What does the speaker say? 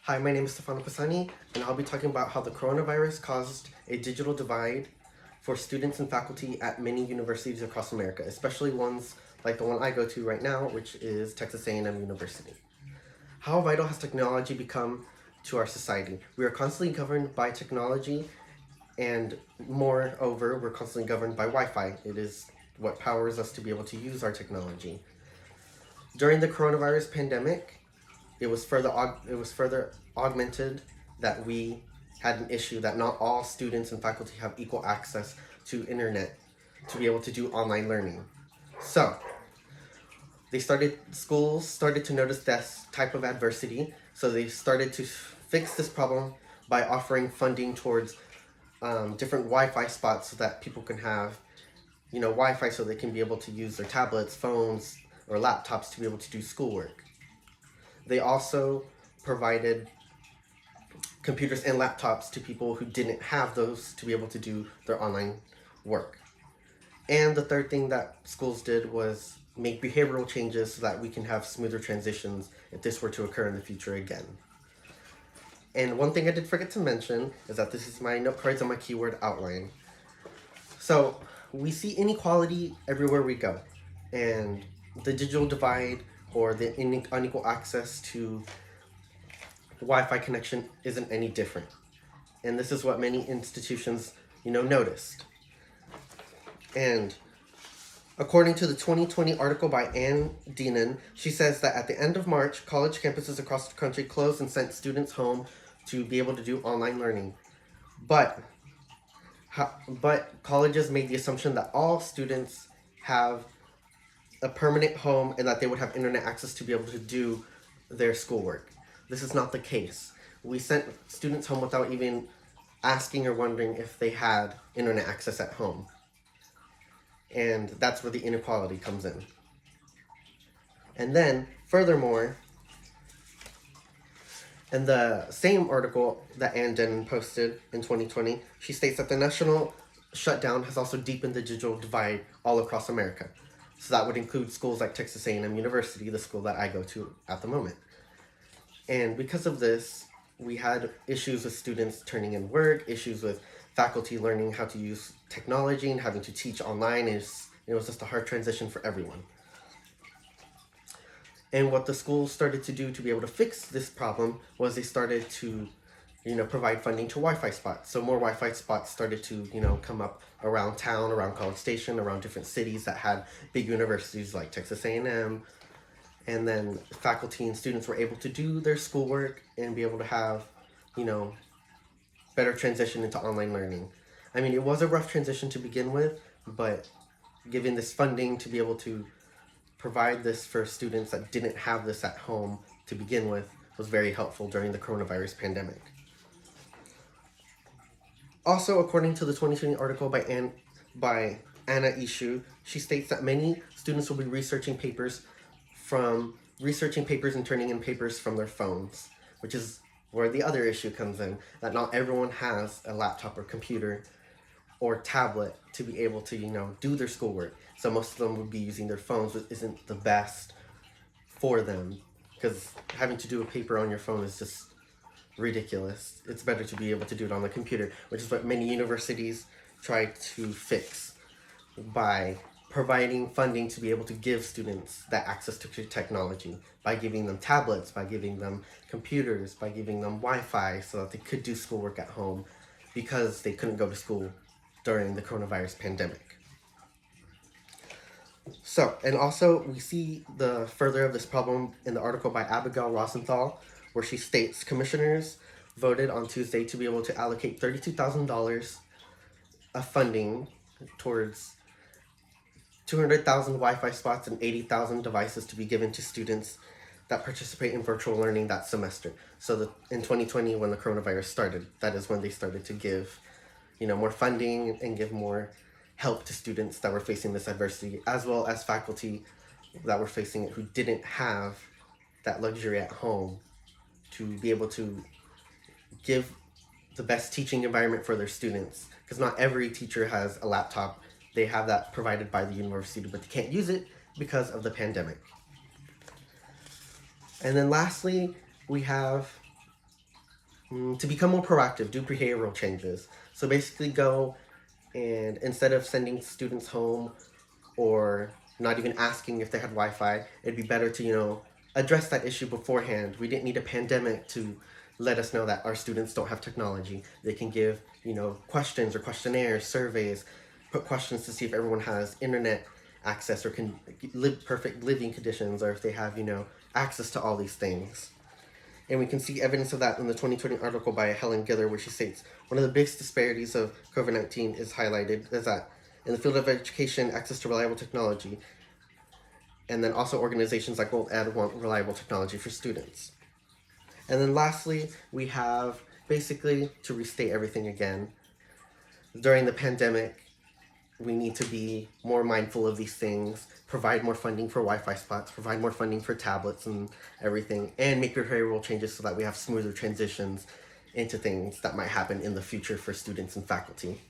Hi, my name is Stefano Pisani, and I'll be talking about how the coronavirus caused a digital divide for students and faculty at many universities across America, especially ones like the one I go to right now, which is Texas A&M University. How vital has technology become to our society? We are constantly governed by technology, and moreover, we're constantly governed by Wi-Fi. It is what powers us to be able to use our technology. During the coronavirus pandemic, it was further augmented that we had an issue that not all students and faculty have equal access to internet to be able to do online learning. So schools started to notice this type of adversity. So they started to fix this problem by offering funding towards different Wi-Fi spots so that people can have, Wi-Fi so they can be able to use their tablets, phones, or laptops to be able to do schoolwork. They also provided computers and laptops to people who didn't have those to be able to do their online work. And the third thing that schools did was make behavioral changes so that we can have smoother transitions if this were to occur in the future again. And one thing I did forget to mention is that this is my note cards and my keyword outline. So we see inequality everywhere we go, and the digital divide or the unequal access to Wi-Fi connection isn't any different. And this is what many institutions, noticed. And according to the 2020 article by Ann Deenan, she says that at the end of March, college campuses across the country closed and sent students home to be able to do online learning. But colleges made the assumption that all students have a permanent home and that they would have internet access to be able to do their schoolwork. This is not the case. We sent students home without even asking or wondering if they had internet access at home. And that's where the inequality comes in. And then, furthermore, in the same article that Ann Deenan posted in 2020, she states that the national shutdown has also deepened the digital divide all across America. So that would include schools like Texas A&M University, the school that I go to at the moment. And because of this, we had issues with students turning in work, issues with faculty learning how to use technology and having to teach online. It was just a hard transition for everyone. And what the schools started to do to be able to fix this problem was they started to, provide funding to Wi-Fi spots. So more Wi-Fi spots started to, come up around town, around College Station, around different cities that had big universities like Texas A&M. And then faculty and students were able to do their schoolwork and be able to have, better transition into online learning. I mean, it was a rough transition to begin with, but given this funding to be able to provide this for students that didn't have this at home to begin with was very helpful during the coronavirus pandemic. Also, according to the 2020 article by Anna Ishu, she states that many students will be researching papers and turning in papers from their phones, which is where the other issue comes in, that not everyone has a laptop or computer or tablet to be able to, do their schoolwork. So most of them would be using their phones, which isn't the best for them, because having to do a paper on your phone is just ridiculous. It's better to be able to do it on the computer, which is what many universities try to fix by providing funding to be able to give students that access to technology, by giving them tablets, by giving them computers, by giving them Wi-Fi so that they could do schoolwork at home because they couldn't go to school during the coronavirus pandemic. So, and also we see the further of this problem in the article by Abigail Rosenthal, where she states commissioners voted on Tuesday to be able to allocate $32,000 of funding towards 200,000 Wi-Fi spots and 80,000 devices to be given to students that participate in virtual learning that semester. So in 2020, when the coronavirus started, that is when they started to give, more funding and give more help to students that were facing this adversity, as well as faculty that were facing it who didn't have that luxury at home to be able to give the best teaching environment for their students. Because not every teacher has a laptop. They have that provided by the university, but they can't use it because of the pandemic. And then lastly, we have To become more proactive, do behavioral changes. So basically go and instead of sending students home or not even asking if they had Wi-Fi, it'd be better to, address that issue beforehand. We didn't need a pandemic to let us know that our students don't have technology. They can give, questions or questionnaires, surveys, put questions to see if everyone has internet access or can live perfect living conditions, or if they have, access to all these things. And we can see evidence of that in the 2020 article by Helen Giller, where she states one of the biggest disparities of COVID 19 is highlighted is that in the field of education, access to reliable technology, and then also organizations like World Ed want reliable technology for students. And then lastly, we have basically to restate everything again. During the pandemic, we need to be more mindful of these things, provide more funding for Wi-Fi spots, provide more funding for tablets and everything, and make behavioral changes so that we have smoother transitions into things that might happen in the future for students and faculty.